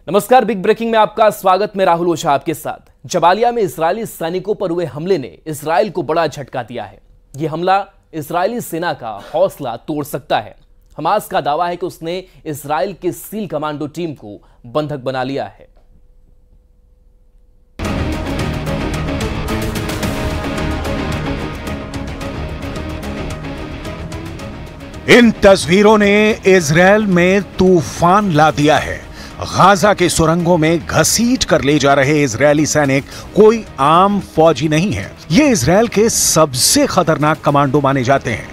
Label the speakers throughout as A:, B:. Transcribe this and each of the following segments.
A: नमस्कार, big breaking में आपका स्वागत। मैं राहुल ओझा आपके साथ। जबालिया में इजरायली सैनिकों पर हुए हमले ने इजरायल को बड़ा झटका दिया है। यह हमला इजरायली सेना का हौसला तोड़ सकता है। हमास का दावा है कि उसने इजरायल के सील कमांडो टीम को बंधक बना लिया है।
B: इन तस्वीरों ने इजरायल में तूफान ला दिया है। गाजा के सुरंगों में घसीट कर ले जा रहे इजरायली सैनिक कोई आम फौजी नहीं है। ये इजरायल के सबसे खतरनाक कमांडो माने जाते हैं।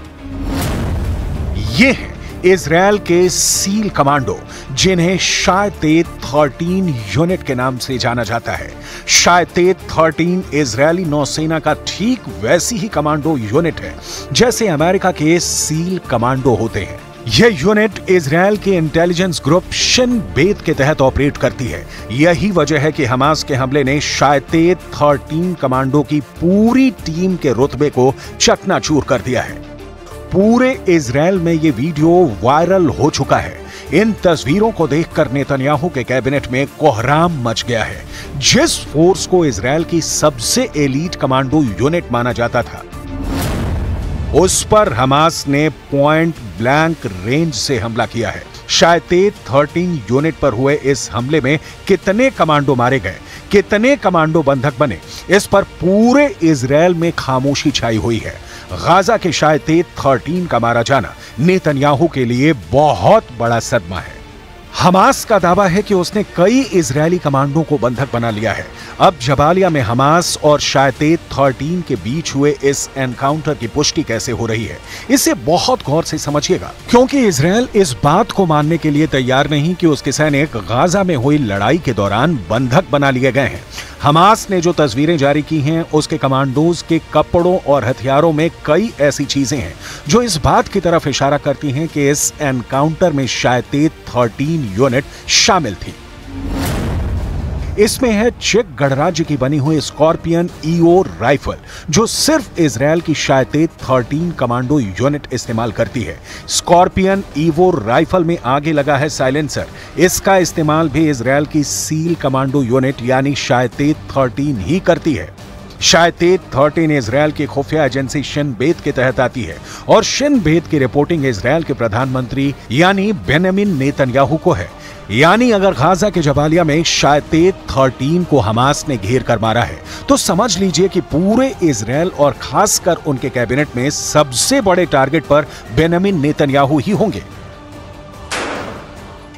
B: ये हैं इजरायल के सील कमांडो, जिन्हें शायतेत 13 यूनिट के नाम से जाना जाता है। शायतेत 13 इजरायली नौसेना का ठीक वैसी ही कमांडो यूनिट है जैसे अमेरिका के सील कमांडो होते हैं। यह यूनिट इजरायल के इंटेलिजेंस ग्रुप शिन बेत के तहत ऑपरेट करती है। यही वजह है कि हमास के हमले ने शायतेत 13 कमांडो की पूरी टीम के रुतबे को चकनाचूर कर दिया है। पूरे इजरायल में यह वीडियो वायरल हो चुका है। इन तस्वीरों को देखकर नेतन्याहू के कैबिनेट में कोहराम मच गया है। जिस फोर्स को इजरायल की सबसे एलीट कमांडो यूनिट माना जाता था, उस पर हमास ने पॉइंट ब्लैंक रेंज से हमला किया है। शायतेत 13 यूनिट पर हुए इस हमले में कितने कमांडो मारे गए, कितने कमांडो बंधक बने, इस पर पूरे इजरायल में खामोशी छाई हुई है। गाजा के शायतेत 13 का मारा जाना नेतन्याहू के लिए बहुत बड़ा सदमा है। हमास का दावा है कि उसने कई इजरायली कमांडो को बंधक बना लिया है। अब जबालिया में हमास और शायतेत 13 के बीच हुए इस एनकाउंटर की पुष्टि कैसे हो रही है, इसे बहुत गौर से समझिएगा, क्योंकि इजरायल इस बात को मानने के लिए तैयार नहीं कि उसके सैनिक गाजा में हुई लड़ाई के दौरान बंधक बना लिए गए हैं। हमास ने जो तस्वीरें जारी की हैं, उसके कमांडोज के कपड़ों और हथियारों में कई ऐसी चीजें हैं जो इस बात की तरफ इशारा करती हैं कि इस एनकाउंटर में शायतेत 13 यूनिट शामिल थी। इसमें है चेक गणराज्य की बनी हुई स्कॉर्पियन ईओ राइफल, जो सिर्फ इजरायल की शायतेत 13 कमांडो यूनिट इस्तेमाल करती है। स्कॉर्पियन ईवो राइफल में आगे लगा है साइलेंसर। इसका इस्तेमाल भी इजरायल की सील कमांडो यूनिट यानी शायतेत 13 ही करती है। शायतेत 13 इजरायल की खुफिया एजेंसी शिन बेत के तहत आती है और शिन बेत की रिपोर्टिंग इजरायल के प्रधानमंत्री यानी बेंजामिन नेतन्याहू को है। यानी अगर गाजा के जबालिया में शायतेत 13 को हमास ने घेर कर मारा है, तो समझ लीजिए कि पूरे इजरायल और खासकर उनके कैबिनेट में सबसे बड़े टारगेट पर बेंजामिन नेतन्याहू ही होंगे।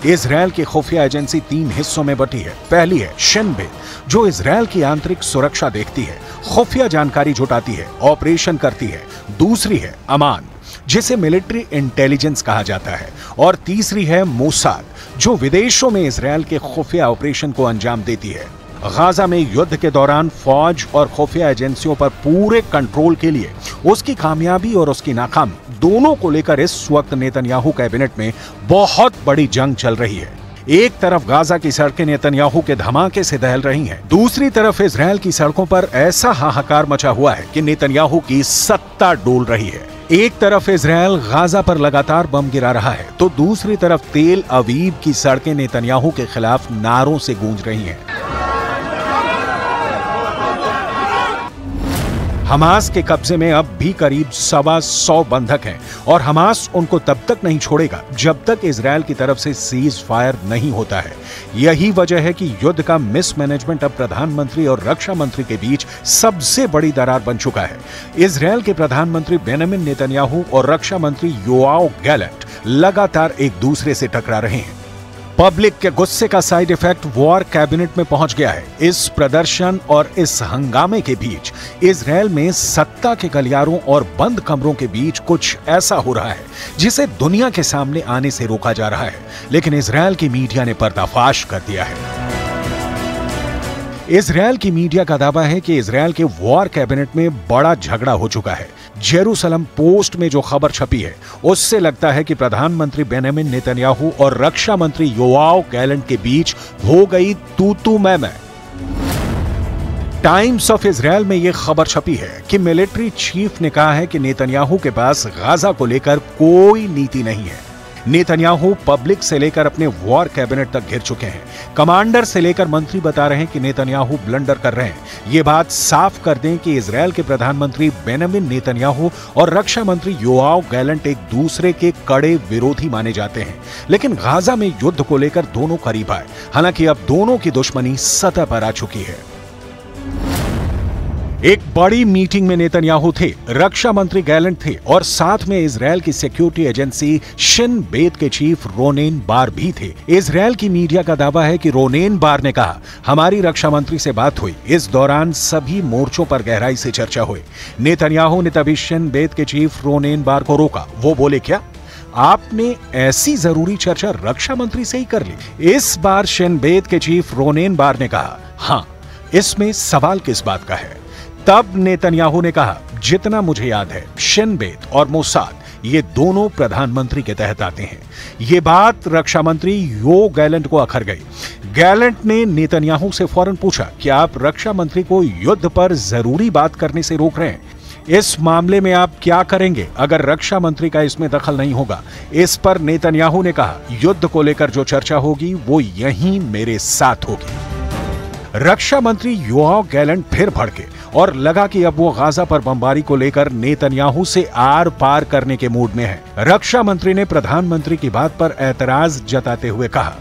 B: इजरायल की खुफिया एजेंसी 3 हिस्सों में बटी है। पहली है शिन बेत, जो इजरायल की आंतरिक सुरक्षा देखती है, खुफिया जानकारी जुटाती है, ऑपरेशन करती है। दूसरी है अमान, जिसे मिलिट्री इंटेलिजेंस कहा जाता है। और तीसरी है मोसाद, जो विदेशों में इजरायल के खुफिया ऑपरेशन को अंजाम देती है। गाजा में युद्ध के दौरान फौज और खुफिया एजेंसियों पर पूरे कंट्रोल के लिए उसकी कामयाबी और उसकी नाकामी दोनों को लेकर इस वक्त नेतन्याहू कैबिनेट में बहुत बड़ी जंग चल रही है। एक तरफ गाजा की सड़कें नेतन्याहू के धमाके से दहल रही हैं, दूसरी तरफ इजरायल की सड़कों पर ऐसा हाहाकार मचा हुआ है कि नेतन्याहू की सत्ता डोल रही है। एक तरफ इजरायल गाजा पर लगातार बम गिरा रहा है, तो दूसरी तरफ तेल अवीव की सड़कें नेतन्याहू के खिलाफ नारों से गूंज रही हैं। हमास के कब्जे में अब भी करीब 125 बंधक हैं और हमास उनको तब तक नहीं छोड़ेगा जब तक इजरायल की तरफ से सीज फायर नहीं होता है। यही वजह है कि युद्ध का मिसमैनेजमेंट अब प्रधानमंत्री और रक्षा मंत्री के बीच सबसे बड़ी दरार बन चुका है। इजरायल के प्रधानमंत्री बेंजामिन नेतन्याहू और रक्षा मंत्री योआव गैलेंट लगातार एक दूसरे से टकरा रहे हैं। पब्लिक के गुस्से का साइड इफेक्ट वॉर कैबिनेट में पहुंच गया है। इस प्रदर्शन और इस हंगामे के बीच इजरायल में सत्ता के गलियारों और बंद कमरों के बीच कुछ ऐसा हो रहा है जिसे दुनिया के सामने आने से रोका जा रहा है, लेकिन इजरायल की मीडिया ने पर्दाफाश कर दिया है। इजरायल की मीडिया का दावा है कि इजरायल के वॉर कैबिनेट में बड़ा झगड़ा हो चुका है। जेरूसलम पोस्ट में जो खबर छपी है, उससे लगता है कि प्रधानमंत्री बेंजामिन नेतन्याहू और रक्षा मंत्री योआव गैलेंट के बीच हो गई तू मैं। टाइम्स ऑफ इजरायल में यह खबर छपी है कि मिलिट्री चीफ ने कहा है कि नेतन्याहू के पास गाजा को लेकर कोई नीति नहीं है। नेतन्याहू पब्लिक से लेकर अपने वॉर कैबिनेट तक घिर चुके हैं। कमांडर से लेकर मंत्री बता रहे हैं कि नेतन्याहू ब्लंडर कर रहे हैं। ये बात साफ कर दें कि इजरायल के प्रधानमंत्री बेंजामिन नेतन्याहू और रक्षा मंत्री योआव गैलेंट एक दूसरे के कड़े विरोधी माने जाते हैं, लेकिन गाजा में युद्ध को लेकर दोनों करीब आए। हालांकि अब दोनों की दुश्मनी सतह पर आ चुकी है। एक बड़ी मीटिंग में नेतन्याहू थे, रक्षा मंत्री गैलेंट थे और साथ में इजरायल की सिक्योरिटी एजेंसी शिन बेत के चीफ रोनेन बार भी थे। इजरायल की मीडिया का दावा है कि रोनेन बार ने कहा, हमारी रक्षा मंत्री से बात हुई, इस दौरान सभी मोर्चों पर गहराई से चर्चा हुई। नेतन्याहू ने तभी शिन बेत के चीफ रोनेन बार को रोका। वो बोले, क्या आपने ऐसी जरूरी चर्चा रक्षा मंत्री से ही कर ली? इस बार शिन बेत के चीफ रोनेन बार ने कहा, हां, इसमें सवाल किस बात का है? तब नेतन्याहू ने कहा, जितना मुझे याद है शिन बेत और मोसाद ये दोनों प्रधानमंत्री के तहत आते हैं। ये बात रक्षा मंत्री योआव गैलेंट को अखर गई। गैलेंट ने नेतन्याहू से फौरन पूछा कि आप रक्षा मंत्री को युद्ध पर जरूरी बात करने से रोक रहे हैं, इस मामले में आप क्या करेंगे अगर रक्षा मंत्री का इसमें दखल नहीं होगा? इस पर नेतन्याहू ने कहा, युद्ध को लेकर जो चर्चा होगी वो यहीं मेरे साथ होगी। रक्षा मंत्री योआव गैलेंट फिर भड़के और लगा कि अब वो गाजा पर बमबारी को लेकर नेतन्याहू से आर पार करने के मूड में है। रक्षा मंत्री ने प्रधानमंत्री की बात पर एतराज जताते हुए कहा,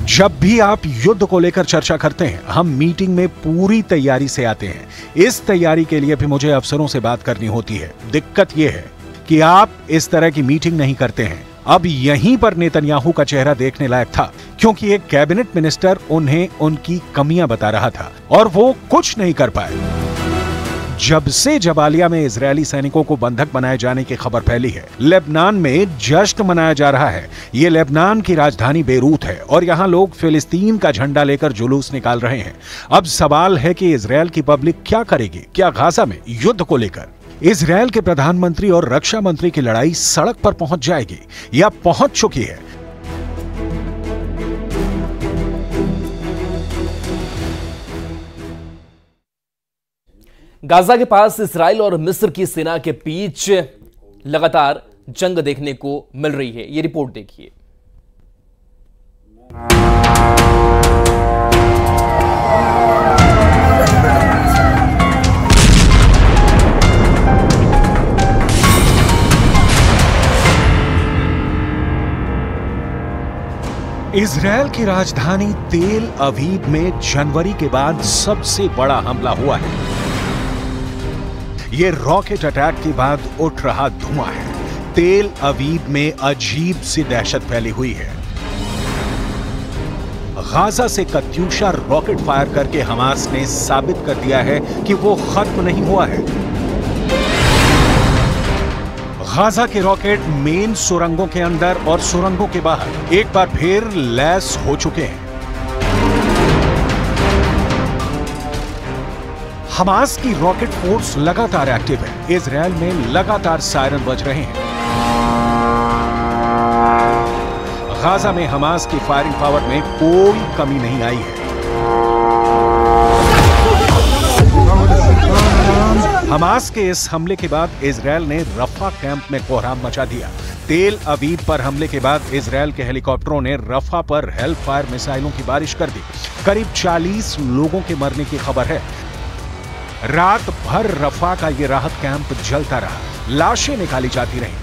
B: जब भी आप युद्ध को लेकर चर्चा करते हैं, हम मीटिंग में पूरी तैयारी से आते हैं। इस तैयारी के लिए भी मुझे अफसरों से बात करनी होती है। दिक्कत यह है कि आप इस तरह की मीटिंग नहीं करते हैं। अब यहीं पर नेतन्याहू का चेहरा देखने लायक था, क्योंकि एक कैबिनेट मिनिस्टर उन्हें उनकी कमियां बता रहा था और वो कुछ नहीं कर पाए। जब से जबालिया में इजरायली सैनिकों को बंधक बनाए जाने की खबर फैली है, लेबनान में जश्न मनाया जा रहा है। ये लेबनान की राजधानी बेरूत है और यहाँ लोग फिलिस्तीन का झंडा लेकर जुलूस निकाल रहे हैं। अब सवाल है कि इजरायल की पब्लिक क्या करेगी? क्या गाजा में युद्ध को लेकर इजरायल के प्रधानमंत्री और रक्षा मंत्री की लड़ाई सड़क पर पहुंच जाएगी या पहुंच चुकी है?
A: गाजा के पास इजराइल और मिस्र की सेना के बीच लगातार जंग देखने को मिल रही है। ये रिपोर्ट देखिए।
B: इजरायल की राजधानी तेल अवीव में जनवरी के बाद सबसे बड़ा हमला हुआ है। ये रॉकेट अटैक के बाद उठ रहा धुआं है। तेल अवीव में अजीब सी दहशत फैली हुई है। गाजा से कत्यूशा रॉकेट फायर करके हमास ने साबित कर दिया है कि वो खत्म नहीं हुआ है। गाजा के रॉकेट मेन सुरंगों के अंदर और सुरंगों के बाहर एक बार फिर लैस हो चुके हैं। हमास की रॉकेट फोर्स लगातार एक्टिव है। इजरायल में लगातार सायरन बज रहे हैं। गाजा में हमास की फायरिंग पावर में कोई कमी नहीं आई है। हमास के इस हमले के बाद इजरायल ने रफा कैंप में कोहराम मचा दिया। तेल अवीव पर हमले के बाद इजरायल के हेलीकॉप्टरों ने रफा पर हेल फायर मिसाइलों की बारिश कर दी। करीब 40 लोगों के मरने की खबर है। रात भर रफा का ये राहत कैंप जलता रहा, लाशें निकाली जाती रहीं।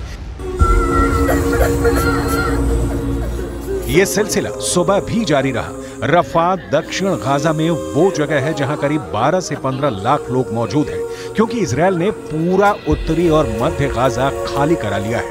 B: ये सिलसिला सुबह भी जारी रहा। रफा दक्षिण गाजा में वो जगह है जहां करीब 12 से 15 लाख लोग मौजूद हैं, क्योंकि इजरायल ने पूरा उत्तरी और मध्य गाजा खाली करा लिया है।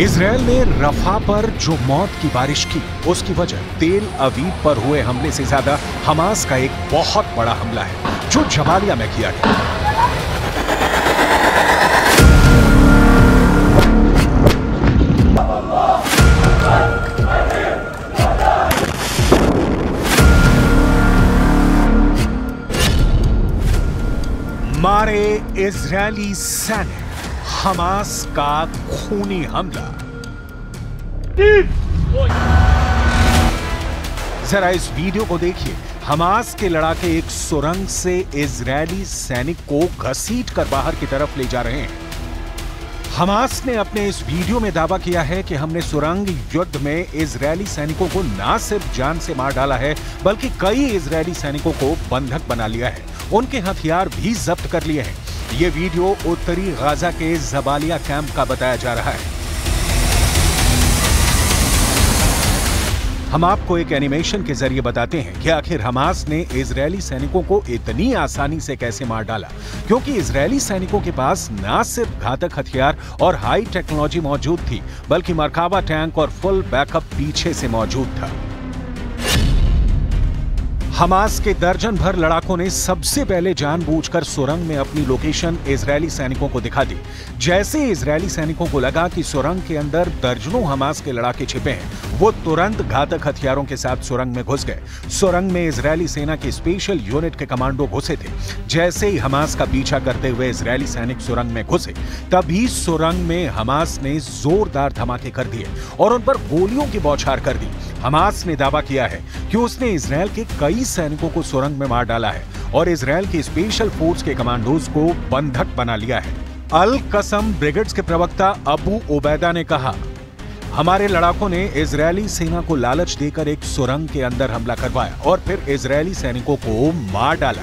B: इजरायल ने रफा पर जो मौत की बारिश की, उसकी वजह तेल अवीव पर हुए हमले से ज्यादा हमास का एक बहुत बड़ा हमला है जो जबालिया में किया गया। मारे इजरायली सैनिक, हमास का खूनी हमला। जरा इस वीडियो को देखिए। हमास के लड़ाके एक सुरंग से इजरायली सैनिक को घसीटकर बाहर की तरफ ले जा रहे हैं। हमास ने अपने इस वीडियो में दावा किया है कि हमने सुरंग युद्ध में इजरायली सैनिकों को न सिर्फ जान से मार डाला है, बल्कि कई इजरायली सैनिकों को बंधक बना लिया है। उनके हथियार भी जब्त कर लिए हैं। यह वीडियो उत्तरी गाजा के जबालिया कैंप का बताया जा रहा है। हम आपको एक एनिमेशन के जरिए बताते हैं कि आखिर हमास ने इजरायली सैनिकों को इतनी आसानी से कैसे मार डाला, क्योंकि इजरायली सैनिकों के पास न सिर्फ घातक हथियार और हाई टेक्नोलॉजी मौजूद थी, बल्कि मरकाबा टैंक और फुल बैकअप पीछे से मौजूद था। हमास के दर्जन भर लड़ाकों ने सबसे पहले जानबूझकर सुरंग में अपनी लोकेशन इजरायली सैनिकों को दिखा दी। जैसे इजरायली सैनिकों को लगा कि सुरंग के अंदर दर्जनों हमास के लड़ाके छिपे हैं, वो तुरंत घातक हथियारों के साथ सुरंग में घुस गए। सुरंग में इजरायली सेना की स्पेशल यूनिट के कमांडो घुसे थे। जैसे ही हमास का पीछा करते हुए इजरायली सैनिक सुरंग में घुसे, तभी सुरंग में हमास ने जोरदार धमाके कर दिए और उन पर गोलियों की बौछार कर दी। हमास ने दावा किया है कि उसने इजरायल के कई सैनिकों को सुरंग में मार डाला है और इजरायल की स्पेशल फोर्स के कमांडोज को बंधक बना लिया है। अल कसम ब्रिगेड्स के प्रवक्ता अबू उबैदा ने कहा, हमारे लड़ाकों ने इजरायली सेना को लालच देकर एक सुरंग के अंदर हमला करवाया और फिर इजरायली सैनिकों को मार डाला।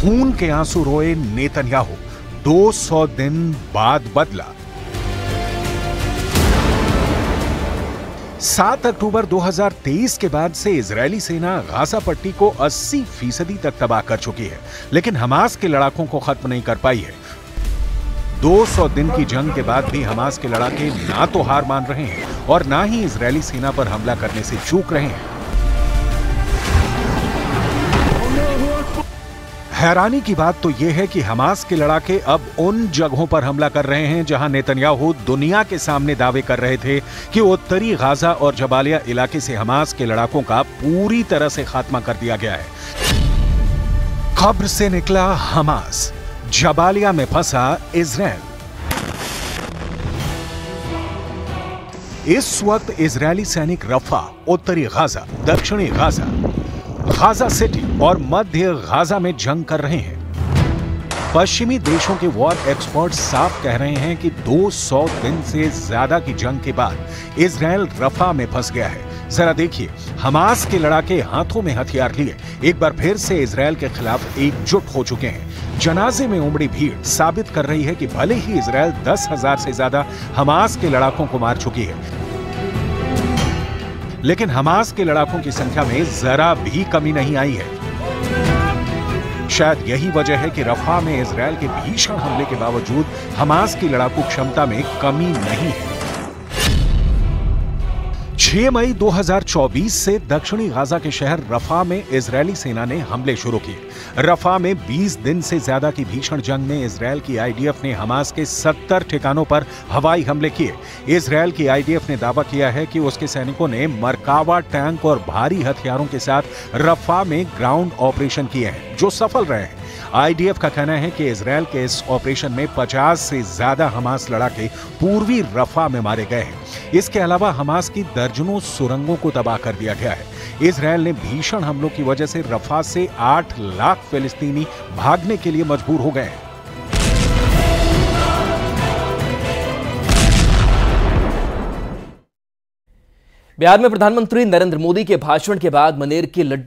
B: खून के आंसू रोए नेतन्याहू 200 दिन बाद बदला। 7 अक्टूबर 2023 के बाद से इजरायली सेना गाजा पट्टी को 80% तक तबाह कर चुकी है, लेकिन हमास के लड़ाकों को खत्म नहीं कर पाई है। 200 दिन की जंग के बाद भी हमास के लड़ाके ना तो हार मान रहे हैं और ना ही इजरायली सेना पर हमला करने से चूक रहे हैं। हैरानी की बात तो यह है कि हमास के लड़ाके अब उन जगहों पर हमला कर रहे हैं जहां नेतन्याहू दुनिया के सामने दावे कर रहे थे कि उत्तरी गाजा और जबालिया इलाके से हमास के लड़ाकों का पूरी तरह से खात्मा कर दिया गया है। कब्र से निकला हमास, जबालिया में फंसा इजरायल। इस वक्त इजरायली सैनिक रफा, उत्तरी गाजा, दक्षिणी गाजा, गाजा सिटी और मध्य गाजा में जंग कर रहे हैं। पश्चिमी देशों के वॉर एक्सपर्ट्स साफ कह रहे हैं कि 200 दिन से ज्यादा की जंग के बाद इजरायल रफा में फंस गया है। जरा देखिए, हमास के लड़ाके हाथों में हथियार लिए एक बार फिर से इजरायल के खिलाफ एकजुट हो चुके हैं। जनाजे में उमड़ी भीड़ साबित कर रही है कि भले ही इजरायल 10,000 से ज्यादा हमास के लड़ाकों को मार चुकी है, लेकिन हमास के लड़ाकों की संख्या में जरा भी कमी नहीं आई है। शायद यही वजह है कि रफा में इजरायल के भीषण हमले के बावजूद हमास की लड़ाकू क्षमता में कमी नहीं है। 6 मई 2024 से दक्षिणी गाजा के शहर रफा में इजरायली सेना ने हमले शुरू किए। रफा में 20 दिन से ज्यादा की भीषण जंग में इजरायल की आईडीएफ ने हमास के 70 ठिकानों पर हवाई हमले किए। इजरायल की आईडीएफ ने दावा किया है कि उसके सैनिकों ने मरकावा टैंक और भारी हथियारों के साथ रफा में ग्राउंड ऑपरेशन किए हैं, जो सफल रहे हैं। आईडीएफ का कहना है कि इजरायल के इस ऑपरेशन में 50 से ज्यादा हमास लड़ाके पूर्वी रफा में मारे गए हैं। इसके अलावा हमास की दर्जनों सुरंगों को तबाह कर दिया गया है। इजरायल ने भीषण हमलों की वजह से रफा से 8 लाख फिलिस्तीनी भागने के लिए मजबूर हो गए हैं।
A: बिहार में प्रधानमंत्री नरेंद्र मोदी के भाषण के बाद मनेर के लड्डू